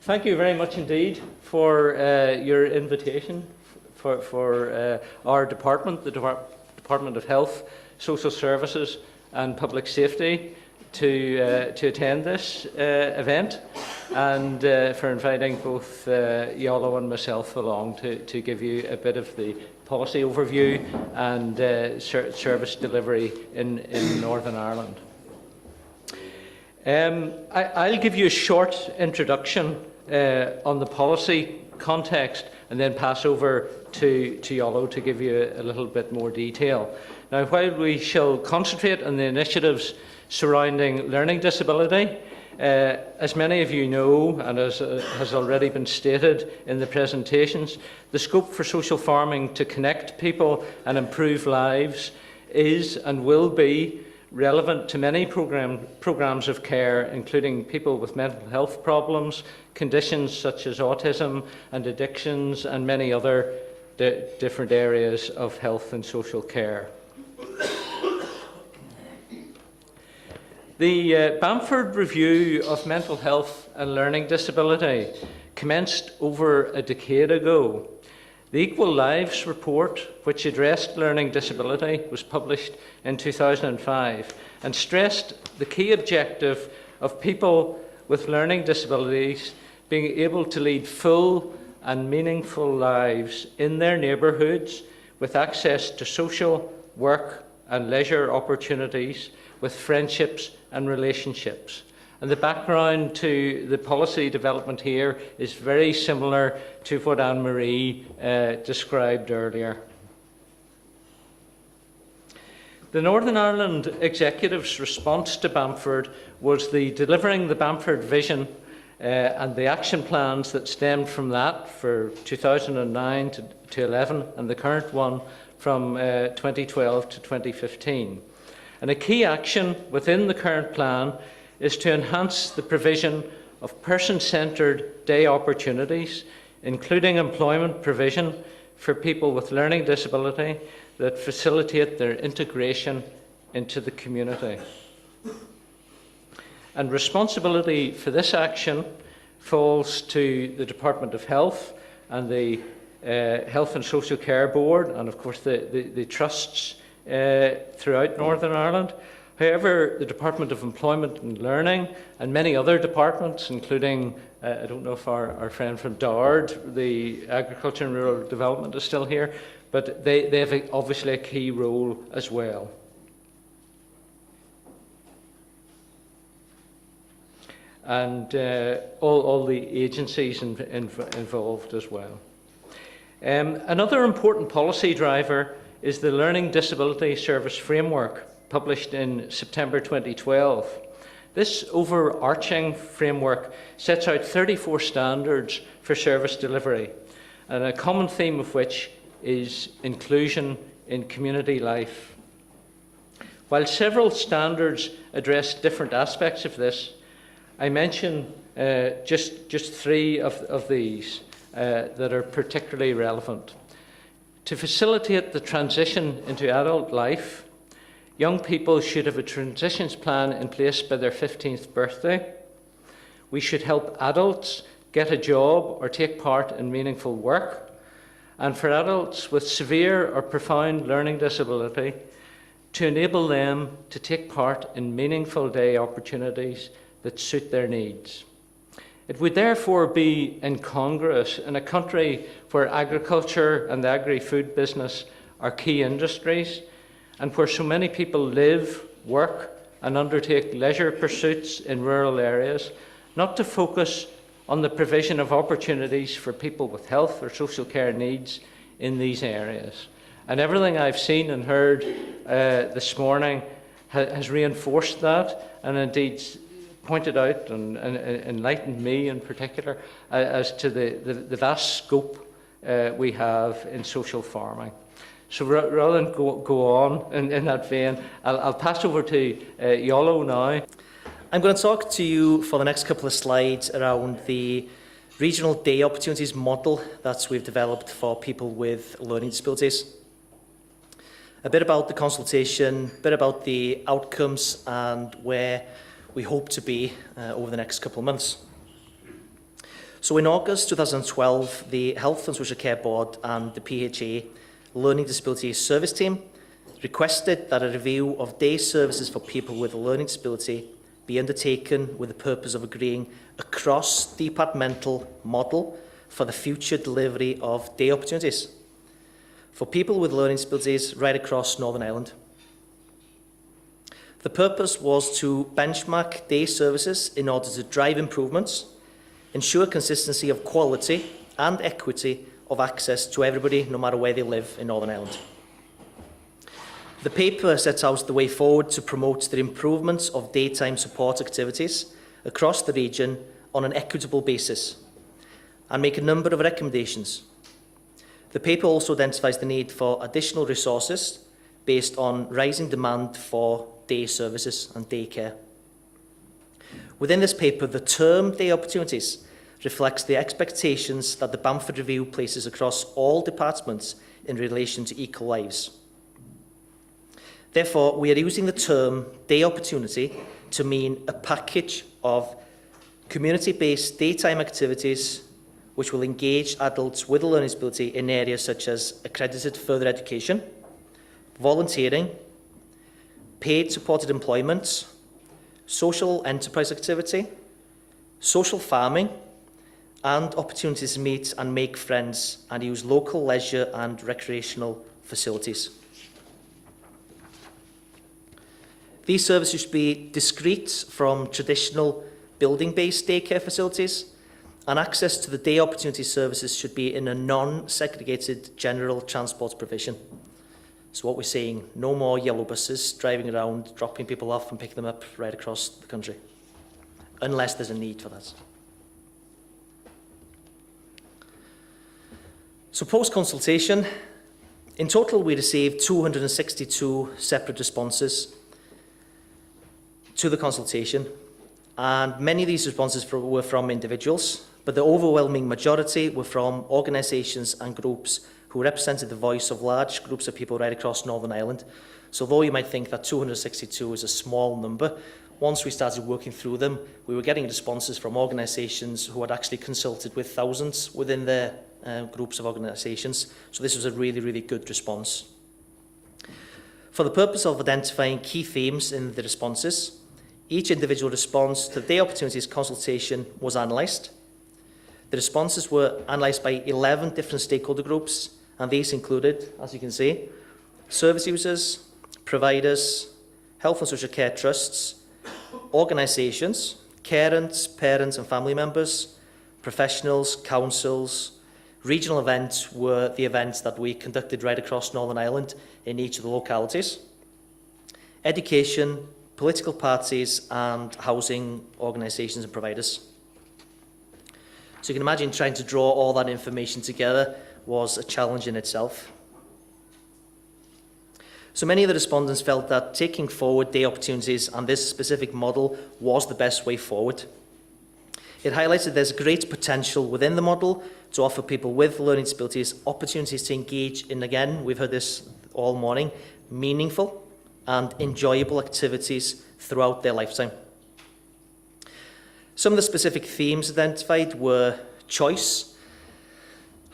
Thank you very much indeed for your invitation for our department, the Department of Health, Social Services and Public Safety, to attend this event, and for inviting both Iolo and myself along to give you a bit of the policy overview and service delivery in Northern Ireland. I'll give you a short introduction on the policy context and then pass over to Iolo to give you a little bit more detail. Now, while we shall concentrate on the initiatives surrounding learning disability, as many of you know, and as has already been stated in the presentations, the scope for social farming to connect people and improve lives is and will be relevant to many programs of care, including people with mental health problems, conditions such as autism and addictions, and many other different areas of health and social care. The Bamford Review of Mental Health and Learning Disability commenced over a decade ago. The Equal Lives Report, which addressed learning disability, was published in 2005 and stressed the key objective of people with learning disabilities being able to lead full and meaningful lives in their neighbourhoods with access to social, work and leisure opportunities, with friendships and relationships. And the background to the policy development here is very similar to what Anne-Marie described earlier. The Northern Ireland Executive's response to Bamford was the delivering the Bamford vision and the action plans that stemmed from that for 2009 to 11, and the current one from 2012 to 2015. And a key action within the current plan is to enhance the provision of person-centred day opportunities, including employment provision for people with learning disability that facilitate their integration into the community. And responsibility for this action falls to the Department of Health and the Health and Social Care Board, and of course the trusts throughout Northern Ireland. However, the Department of Employment and Learning and many other departments, including, I don't know if our friend from DARD, the Agriculture and Rural Development, is still here, but they have obviously a key role as well. And all the agencies involved as well. Another important policy driver is the Learning Disability Service Framework, published in September 2012. This overarching framework sets out 34 standards for service delivery, and a common theme of which is inclusion in community life. While several standards address different aspects of this, I mention just three of these that are particularly relevant. To facilitate the transition into adult life, young people should have a transitions plan in place by their 15th birthday. We should help adults get a job or take part in meaningful work. And for adults with severe or profound learning disability, to enable them to take part in meaningful day opportunities that suit their needs. It would therefore be incongruous in a country where agriculture and the agri-food business are key industries, and where so many people live, work and undertake leisure pursuits in rural areas, not to focus on the provision of opportunities for people with health or social care needs in these areas. And everything I've seen and heard this morning has reinforced that, and indeed pointed out and enlightened me in particular as to the vast scope we have in social farming. So rather than go on in that vein, I'll pass over to Iolo now. I'm going to talk to you for the next couple of slides around the regional day opportunities model that we've developed for people with learning disabilities. A bit about the consultation, a bit about the outcomes and where we hope to be over the next couple of months. So in August 2012, the Health and Social Care Board and the PHA Learning Disabilities Service Team requested that a review of day services for people with a learning disability be undertaken with the purpose of agreeing a cross-departmental model for the future delivery of day opportunities for people with learning disabilities right across Northern Ireland. The purpose was to benchmark day services in order to drive improvements, ensure consistency of quality and equity of access to everybody, no matter where they live in Northern Ireland. The paper sets out the way forward to promote the improvements of daytime support activities across the region on an equitable basis and make a number of recommendations. The paper also identifies the need for additional resources based on rising demand for day services and daycare. Within this paper, the term day opportunities reflects the expectations that the Bamford Review places across all departments in relation to equal lives. Therefore, we are using the term day opportunity to mean a package of community-based daytime activities which will engage adults with a learning disability in areas such as accredited further education, volunteering, paid supported employment, social enterprise activity, social farming, and opportunities to meet and make friends and use local leisure and recreational facilities. These services should be discrete from traditional building-based daycare facilities, and access to the day opportunity services should be in a non-segregated general transport provision. So what we're saying, no more yellow buses driving around, dropping people off and picking them up right across the country, unless there's a need for that. So post-consultation, in total we received 262 separate responses to the consultation, and many of these responses were from individuals, but the overwhelming majority were from organisations and groups who represented the voice of large groups of people right across Northern Ireland. So though you might think that 262 is a small number, once we started working through them, we were getting responses from organisations who had actually consulted with thousands within their groups of organisations. So this was a really, really good response. For the purpose of identifying key themes in the responses, each individual response to the day opportunities consultation was analysed. The responses were analysed by 11 different stakeholder groups, and these included, as you can see, service users, providers, health and social care trusts, organisations, carers, parents and family members, professionals, councils. Regional events were the events that we conducted right across Northern Ireland in each of the localities. Education, political parties and housing organisations and providers. So you can imagine trying to draw all that information together was a challenge in itself. So many of the respondents felt that taking forward day opportunities and this specific model was the best way forward. It highlighted there's great potential within the model to offer people with learning disabilities opportunities to engage in, again, we've heard this all morning, meaningful and enjoyable activities throughout their lifetime. Some of the specific themes identified were choice.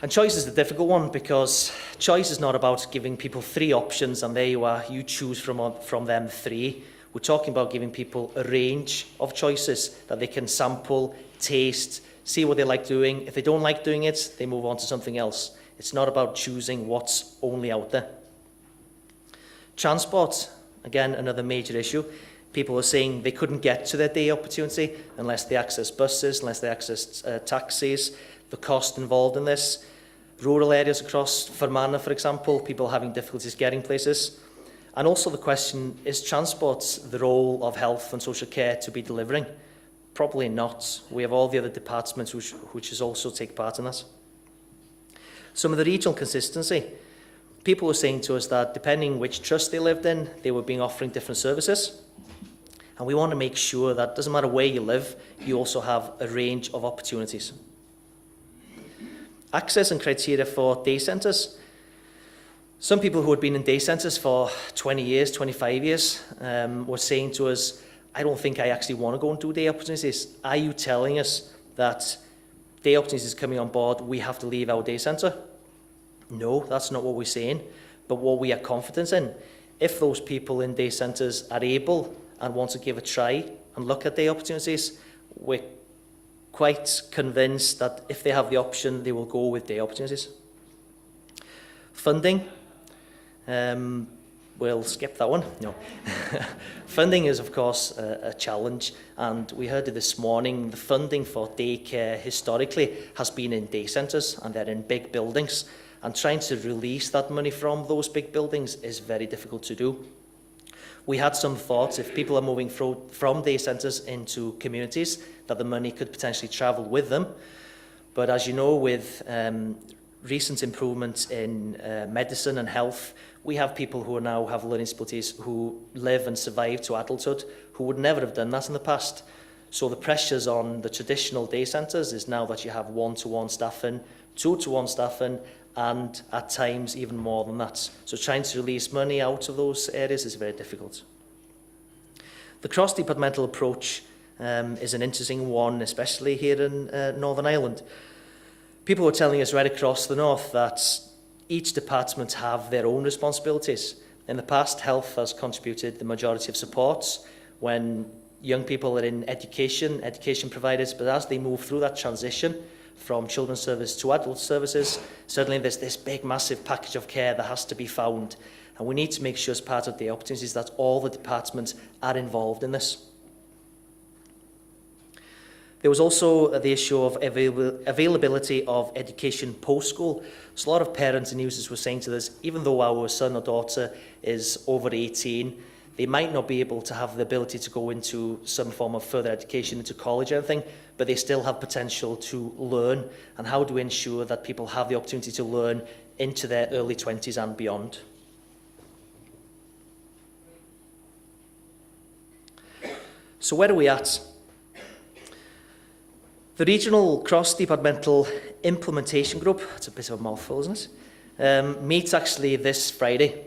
And choice is the difficult one because choice is not about giving people 3 options and there you are, you choose from them 3. We're talking about giving people a range of choices that they can sample, taste, see what they like doing. If they don't like doing it, they move on to something else. It's not about choosing what's only out there. Transport, again, another major issue. People were saying they couldn't get to their day opportunity unless they accessed buses, unless they accessed taxis, the cost involved in this. Rural areas across Fermanagh, for example, people having difficulties getting places. And also the question, is transport the role of health and social care to be delivering? Probably not. We have all the other departments which also take part in that. Some of the regional consistency. People were saying to us that depending which trust they lived in, they were being offering different services. And we want to make sure that it doesn't matter where you live, you also have a range of opportunities. Access and criteria for day centres. Some people who had been in day centres for 20 years, 25 years, were saying to us, I don't think I actually want to go and do day opportunities. Are you telling us that day opportunities coming on board, we have to leave our day centre. No, that's not what we're saying. But what we are confident in, if those people in day centres are able and want to give a try and look at day opportunities, we're quite convinced that if they have the option, they will go with day opportunities. Funding, we'll skip that one. No. Funding is, of course, a challenge, and we heard it this morning. The funding for daycare historically has been in day centres, and they're in big buildings, and trying to release that money from those big buildings is very difficult to do. We had some thoughts, if people are moving from day centres into communities, that the money could potentially travel with them. But as you know, with recent improvements in medicine and health, we have people who now have learning disabilities who live and survive to adulthood, who would never have done that in the past. So the pressures on the traditional day centres is now that you have one-to-one staffing, two-to-one staffing, and at times even more than that. So trying to release money out of those areas is very difficult. The cross-departmental approach is an interesting one, especially here in Northern Ireland. People were telling us right across the north that each department have their own responsibilities. In the past, health has contributed the majority of supports when young people are in education providers, but as they move through that transition from children's service to adult services, suddenly there's this big, massive package of care that has to be found. And we need to make sure as part of the opportunities that all the departments are involved in this. There was also the issue of availability of education post-school. So a lot of parents and users were saying to us, even though our son or daughter is over 18, they might not be able to have the ability to go into some form of further education, into college or anything, but they still have potential to learn. And how do we ensure that people have the opportunity to learn into their early 20s and beyond? So where are we at? The Regional Cross-Departmental Implementation Group, it's a bit of a mouthful, isn't it, meets actually this Friday.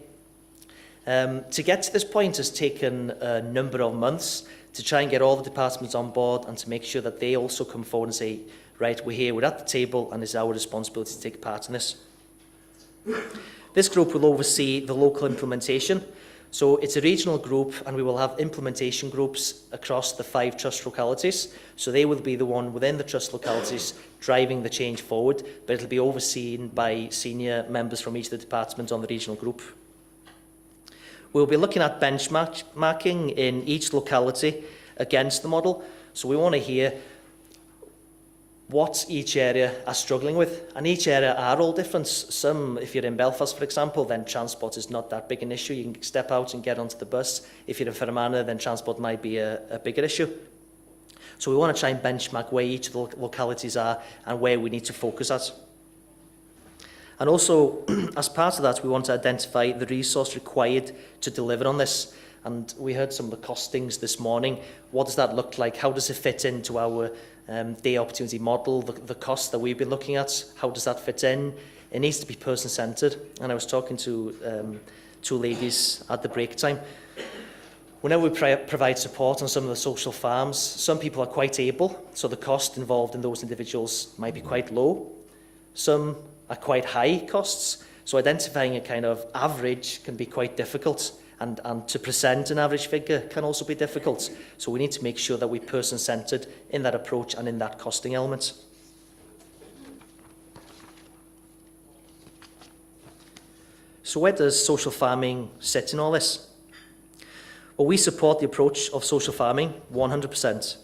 To get to this point has taken a number of months to try and get all the departments on board and to make sure that they also come forward and say, right, we're here, we're at the table, and it's our responsibility to take part in this. This group will oversee the local implementation. So it's a regional group, and we will have implementation groups across the 5 trust localities. So they will be the one within the trust localities driving the change forward, but it'll be overseen by senior members from each of the departments on the regional group. We'll be looking at benchmarking in each locality against the model. So we want to hear what each area are struggling with. And each area are all different. Some, if you're in Belfast, for example, then transport is not that big an issue. You can step out and get onto the bus. If you're in Fermanagh, then transport might be a bigger issue. So we want to try and benchmark where each of the localities are and where we need to focus at. And also, as part of that, we want to identify the resource required to deliver on this. And we heard some of the costings this morning. What does that look like? How does it fit into our day opportunity model? The costs that we've been looking at, how does that fit in? It needs to be person-centred. And I was talking to 2 ladies at the break time. Whenever we provide support on some of the social farms, some people are quite able, so the cost involved in those individuals might be quite low. Some are quite high costs, so identifying a kind of average can be quite difficult, and to present an average figure can also be difficult. So we need to make sure that we're person-centred in that approach and in that costing element. So where does social farming sit in all this? Well, we support the approach of social farming 100%.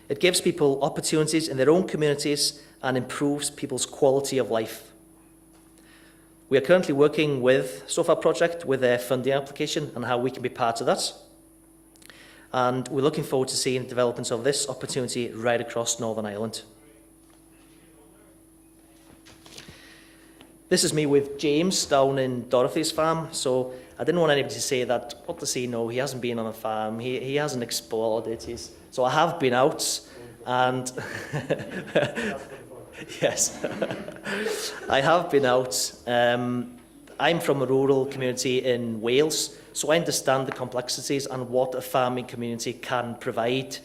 It gives people opportunities in their own communities and improves people's quality of life. We are currently working with SOFA project with their funding application and how we can be part of that. And we're looking forward to seeing the developments of this opportunity right across Northern Ireland. This is me with James down in Dorothy's farm. So I didn't want anybody to say that, what does he know? He hasn't been on a farm. He hasn't explored it. So I have been out and yes, I have been out. I'm from a rural community in Wales, so I understand the complexities and what a farming community can provide.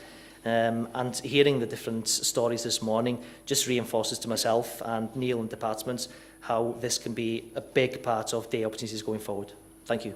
And hearing the different stories this morning just reinforces to myself and Neil and departments how this can be a big part of day opportunities going forward. Thank you.